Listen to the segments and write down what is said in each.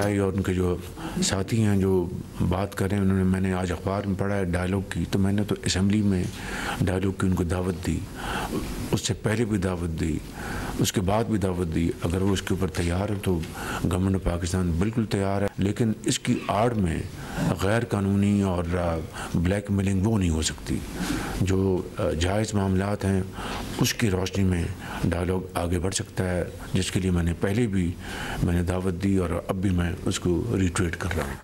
PTI और उनके जो साथी हैं जो बात कर रहे हैं, उन्होंने, मैंने आज अखबार में पढ़ा है डायलॉग की, तो मैंने तो असेंबली में डायलॉग की उनको दावत दी, उससे पहले भी दावत दी, उसके बाद भी दावत दी। अगर वो उसके ऊपर तैयार है तो गवर्नमेंट ऑफ पाकिस्तान बिल्कुल तैयार है, लेकिन इसकी आड़ में गैर कानूनी और ब्लैक मेलिंग वो नहीं हो सकती। जो जायज़ मामलात हैं उसकी रोशनी में डायलॉग आगे बढ़ सकता है, जिसके लिए मैंने पहले भी दावत दी और अब भी मैं उसको रिट्वीट कर रहा हूँ।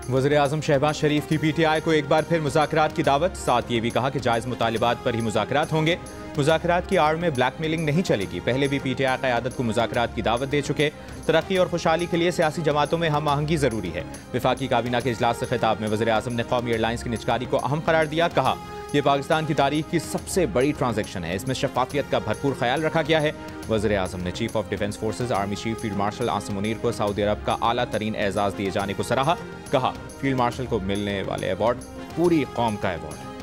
वज़ीर आज़म शहबाज शरीफ की पीटीआई को एक बार फिर मुज़ाकरात की दावत, साथ ये भी कहा कि जायज़ मुतालिबात पर ही मुज़ाकरात होंगे, मुज़ाकरात की आड़ में ब्लैकमेलिंग नहीं चलेगी। पहले भी पीटीआई क़यादत को मुज़ाकरात की दावत दे चुके। तरक्की और खुशहाली के लिए सियासी जमातों में हम आहंगी ज़रूरी है। वफाकी काबीना के इजलास से खिताब में वज़ीर आज़म ने कौमी एयरलाइंस की निजकारी को अहम करार दिया। कहा, ये पाकिस्तान की तारीख की सबसे बड़ी ट्रांजैक्शन है, इसमें शफाफियत का भरपूर ख्याल रखा गया है। वज़ीर आज़म ने chief of defence forces army chief field marshal Asim Munir को सऊदी अरब का आला तरीन एजाज़ दिए जाने को सराहा। कहा, फील्ड मार्शल को मिलने वाले अवार्ड पूरी कौम का अवार्ड है।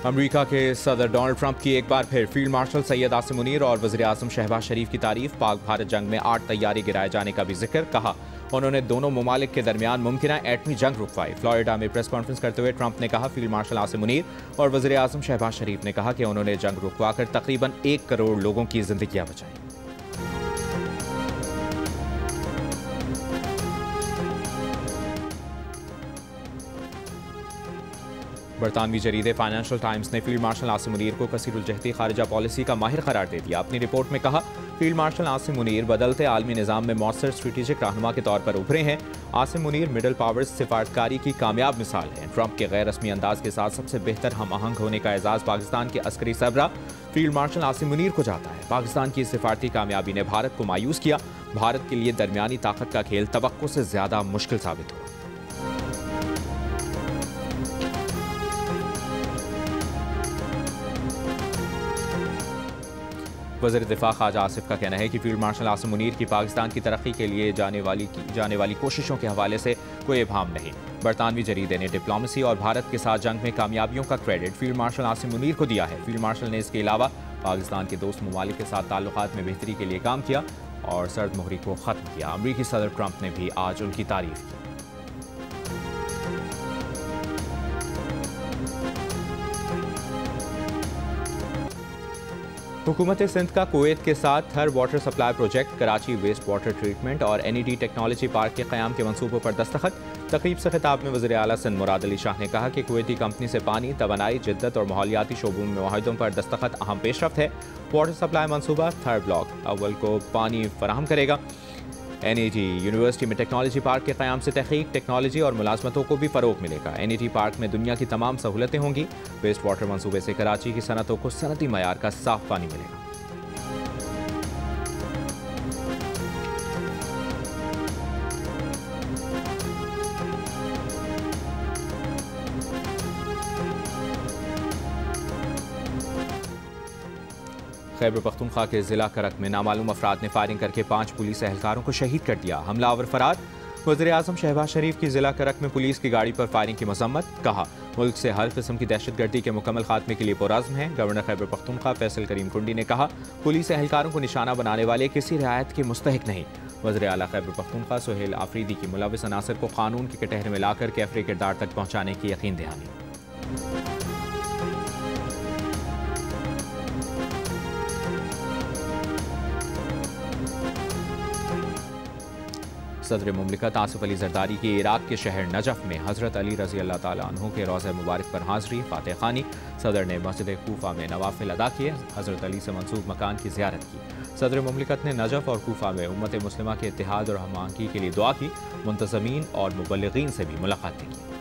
अमेरिका के सदर डोनाल्ड ट्रंप की एक बार फिर फील्ड मार्शल सैयद आसिम मुनीर और वज़ीर आज़म शहबाज शरीफ की तारीफ। पाक भारत जंग में 8 तैयारी गिराए जाने का भी जिक्र। कहा, उन्होंने दोनों ममालिक के दरमियान मुमकिन एटमी जंग रुकवाई। फ्लोरिडा में प्रेस कॉन्फ्रेंस करते हुए ट्रंप ने कहा, फील्ड मार्शल आसिम मुनीर और वज़ीर आज़म शहबाज शरीफ ने कहा कि उन्होंने जंग रुकवाकर तकरीबन 1 करोड़ लोगों की जिंदगियां बचाई। बरतानवी जरीदे फाइनेंशियल टाइम्स ने फील्ड मार्शल आसिम मुनीर को कसीरुल-जहती खारिजा पॉलिसी का माहिर करार दे दिया। अपनी रिपोर्ट में कहा, फील्ड मार्शल आसिम मुनीर बदलते आलमी निज़ाम में मौसर स्ट्रेटेजिक रहनुमा के तौर पर उभरे हैं। आसिम मुनीर मिडल पावर्स सिफारतकारी की कामयाब मिसाल है। ट्रंप के गैर रस्मी अंदाज के साथ सबसे बेहतर हम आहंग होने का एजाज़ पाकिस्तान के अस्करी सरबरा फील्ड मार्शल आसिम मुनीर को जाता है। पाकिस्तान की सिफारती कामयाबी ने भारत को मायूस किया। भारत के लिए दरमियानी ताकत का खेल तवक्को से ज़्यादा मुश्किल साबित हुआ। वज़ीर दिफा ख्वाजा आसिफ का कहना है कि फील्ड मार्शल आसिम मुनीर की पाकिस्तान की तरक्की के लिए जाने वाली कोशिशों के हवाले से कोई इबाम नहीं। बरतानवी जरीदे ने डिप्लोमेसी और भारत के साथ जंग में कामयाबियों का credit field marshal Asim Munir को दिया है। फील्ड मार्शल ने इसके अलावा पाकिस्तान के दोस्त ममालिक के साथ ताल्लुकात में बेहतरी के लिए काम किया और सर्द मोहरी को ख़त्म किया। अमरीकी सदर ट्रंप ने भी आज उनकी तारीफ की। हुकूमत सिंध का कुवैत के साथ Thar water supply project, Karachi waste water treatment और NED टेक्नोलॉजी पार्क के क़याम के मंसूबों पर दस्तखत। तकरीब से खिताब में वज़ीर आला सिंध मुराद अली शाह ने कहा कि कुवैती कंपनी से पानी, तवानाई, जिद्दत और माहौलियाती शोबों में मुआहदों पर दस्तखत अहम पेशरफ्त है। वाटर सप्लाई मंसूबा थर्ड ब्लॉक अव्वल को पानी फराहम करेगा। NED यूनिवर्सिटी में टेक्नोलॉजी पार्क के क़याम से तहक़ीक़, टेक्नोलॉजी और मुलाज़मतों को भी फ़रोग़ मिलेगा। NED पार्क में दुनिया की तमाम सहूलतें होंगी। वेस्ट वाटर मंसूबे से कराची की सनतों को सनती मयार का साफ़ पानी मिलेगा। खैबर पख्तूनख्वा के ज़िला करक में नामालूम अफराद ने फायरिंग करके 5 पुलिस एहलकारों को शहीद कर दिया। हमलावर फरार। वज़ीर आज़म शहबाज शरीफ की ज़िला करक में पुलिस की गाड़ी पर फायरिंग की मज़म्मत। कहा, मुल्क से हर किस्म की दहशतगर्दी के मुकम्मल खात्मे के लिए पुरज़्म है। गवर्नर खैबर पख्तूनख्वा फैसल करीम कुंडी ने कहा, पुलिस एहलकारों को निशाना बनाने वाले किसी रियायत के मुस्तहिक नहीं। वज़ीर आला खैबर पख्तूनख्वा सुहेल आफरीदी की मुलव्विस अनासर को कानून के कटहरे में लाकर कैफरे किरदार तक पहुँचाने की यकीन दहानी। सदर मुमलिकत आसिफ अली जरदारी की इराक के शहर नजफ में हज़रत अली रज़ी अल्लाह ताला अन्हु के रोज़ा मुबारक पर हाज़री, फातिह खानी। सदर ने मस्जिद कूफा में नवाफिल अदा किए, हज़रत अली से मंसूब मकान की ज़ियारत की। सदर मुमलिकत ने नजफ और कूफा में उम्मत मुस्लिमा के इत्तेहाद और हम आहंगी के लिए दुआ की। मुंतज़मीन और मुबल्लिगीन से भी मुलाकातें की।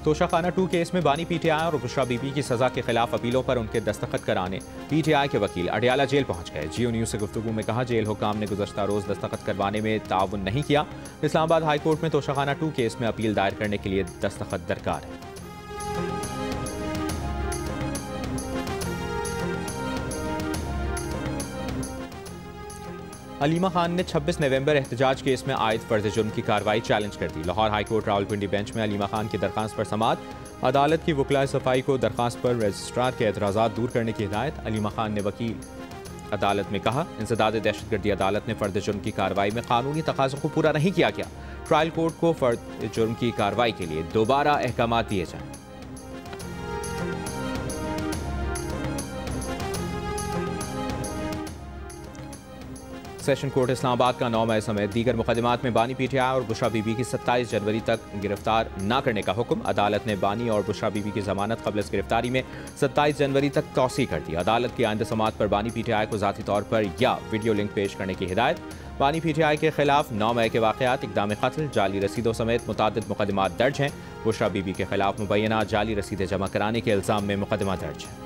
तोशाखाना 2 केस में बानी PTI और बुशरा बीबी की सजा के खिलाफ अपीलों पर उनके दस्तखत कराने PTI के वकील अडियाला जेल पहुंच गए। जियो न्यूज़ से गुफ्तगू में कहा, जेल हुकाम ने गुज़श्ता रोज़ दस्तखत करवाने में ताउन नहीं किया। इस्लामाबाद हाई कोर्ट में तोशाखाना 2 केस में अपील दायर करने के लिए दस्तखत दरकार है। अलीमा खान ने 26 नवंबर एहतजाज केस में आयद फर्ज जुर्म की कार्रवाई चैलेंज कर दी। लाहौर हाईकोर्ट रावलपिंडी बेंच में अलीमा खान की दरखास्त पर समाअत। अदालत की वकलाए सफाई को दरखास्त पर रजिस्ट्रार के एतराज़ात दूर करने की हिदायत। अलीमा खान ने वकील अदालत में कहा, इंसदाद दहशतगर्दी अदालत ने फर्द जुर्म की कार्रवाई में कानूनी तकाज़ों को पूरा नहीं किया गया। ट्रायल कोर्ट को फर्द जुर्म की कार्रवाई के लिए दोबारा अहकाम दिए जाएं। सेशन कोर्ट इस्लामाबाद का 9 मई समेत दीगर मुकदमात में बानी पीटीआई और बुशरा बीबी की 27 जनवरी तक गिरफ्तार न करने का हुक्म। अदालत ने बानी और बुशरा बीबी की जमानत कबल गिरफ्तारी में 27 जनवरी तक तौसी कर दी। अदालत की आइंदा समाअत पर बानी पीटीआई को ज़ाती तौर पर या वीडियो लिंक पेश करने की हिदायत। बानी पीटीआई के खिलाफ 9 मई के वाक़यात, इक़दाम कत्ल, जाली रसीदों समेत मुतादिद मुकदमात दर्ज हैं। बुशरा बीबी के खिलाफ मुबैना जाली रसीदें जमा कराने के इल्ज़ाम में मुकदमा दर्ज है।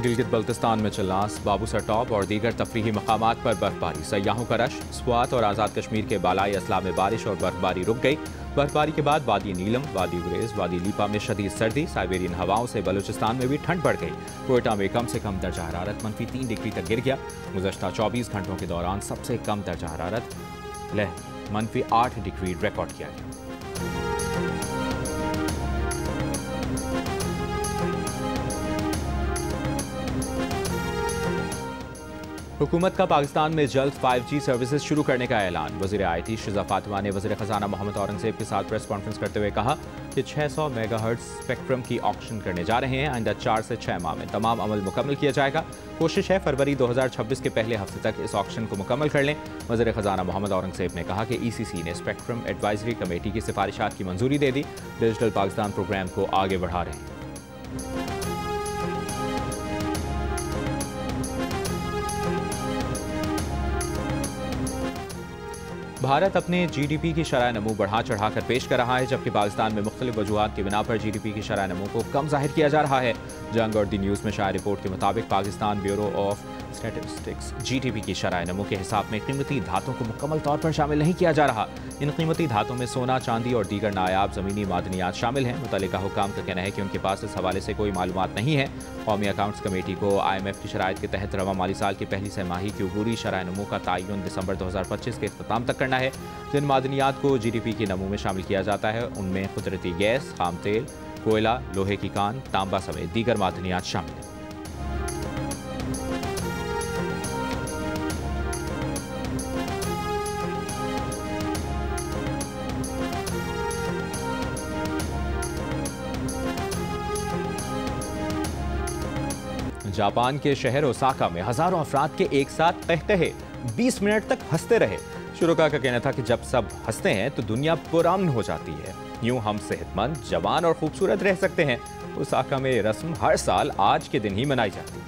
गिलगित बल्तिस्तान में चिल्लास, बाबूसर टॉप और दीगर तफरीही मकामात पर बर्फबारी, सयाहों का रश। स्वात और आज़ाद कश्मीर के बालाई अजला में बारिश और बर्फबारी रुक गई। बर्फबारी के बाद वादी नीलम, वादी गुरेज, वादी लीपा में शदीद सर्दी। साइबेरियन हवाओं से बलूचिस्तान में भी ठंड बढ़ गई। कोयटा में कम से कम दर्जा हरारत -3 डिग्री तक गिर गया। गुज़श्ता 24 घंटों के दौरान सबसे कम दर्जा हरारत -8 डिग्री रिकॉर्ड किया गया। हुकूमत का पाकिस्तान में जल्द 5G सर्विसेज शुरू करने का ऐलान। वज़ीर IT शिज़ा फातिमा ने वज़ीर ख़ज़ाना मोहम्मद औरंगज़ेब के साथ प्रेस कॉन्फ्रेंस करते हुए कहा कि 600 मेगाहर्ट्ज़ स्पेक्ट्रम की ऑक्शन करने जा रहे हैं। आइंदा 4 से 6 माह में तमाम अमल मुकम्मल किया जाएगा। कोशिश है फरवरी 2026 के पहले हफ्ते तक इस ऑक्शन को मुकम्मल कर लें। वज़ीर ख़ज़ाना मोहम्मद औरंगज़ेब ने कहा कि ECC ने स्पेक्ट्रम एडवाइजरी कमेटी की सिफारिशात की मंजूरी दे दी। डिजिटल पाकिस्तान प्रोग्राम को आगे बढ़ा रहे हैं। भारत अपने GDP की शरह नमू बढ़ा चढ़ा कर पेश कर रहा है, जबकि पाकिस्तान में मुख्तलिफ वजूहात की बिना पर GDP की शरह नमू को कम जाहिर किया जा रहा है। जंग और दी न्यूज़ में शाया रिपोर्ट के मुताबिक Pakistan bureau of statistics GDP की शरह नमू के हिसाब में कीमती धातों को मुकम्मल तौर पर शामिल नहीं किया जा रहा। इन कीमती धातों में सोना, चांदी और दीगर नायाब ज़मीनी मादनियात शामिल हैं। मुतल्लिका हुक्काम का कहना है कि उनके पास इस हवाले से कोई मालूमात नहीं है। कौमी अकाउंट्स कमेटी को IMF की शराइत के तहत रवा माली साल की पहली छमाही की अबूरी शरह नमू का तयन दिसंबर 2025 के इख्तिताम तक करना है। जिन मादनियात को GDP की नमू में शामिल किया जाता है उनमें कुदरती गैस, खाम तेल, कोयला, लोहे की कान, तांबा समेत दीगर मादनियात शामिल हैं। जापान के शहर ओसाका में हजारों अफराद के एक साथ कहकहे 20 मिनट तक हंसते रहे। शुरुका का कहना था कि जब सब हंसते हैं तो दुनिया पुरअमन हो जाती है। यूं हम सेहतमंद, जवान और खूबसूरत रह सकते हैं। ओसाका में ये रस्म हर साल आज के दिन ही मनाई जाती है।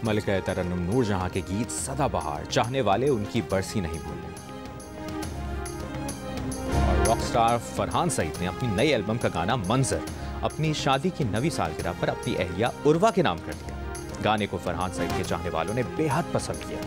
मलिका तरन्नुम नूरजहां के गीत सदाबहार, चाहने वाले उनकी बरसी नहीं भूले। और रॉकस्टार फरहान सईद ने अपनी नई एल्बम का गाना मंजर अपनी शादी की 9वीं सालगिरह पर अपनी अहलिया उर्वा के नाम कर दिया। गाने को फरहान सईद के चाहने वालों ने बेहद पसंद किया।